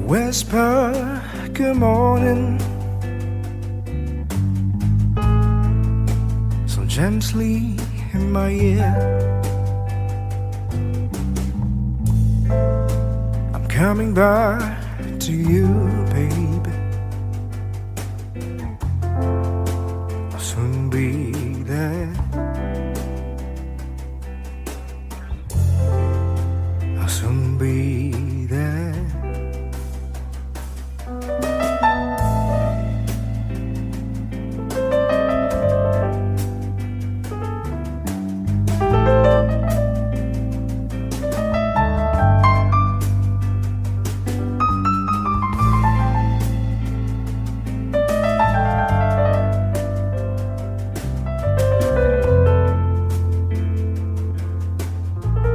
Whisper good morning so gently in my ear. I'm coming back to you, baby. I'll soon be there. I'll soon be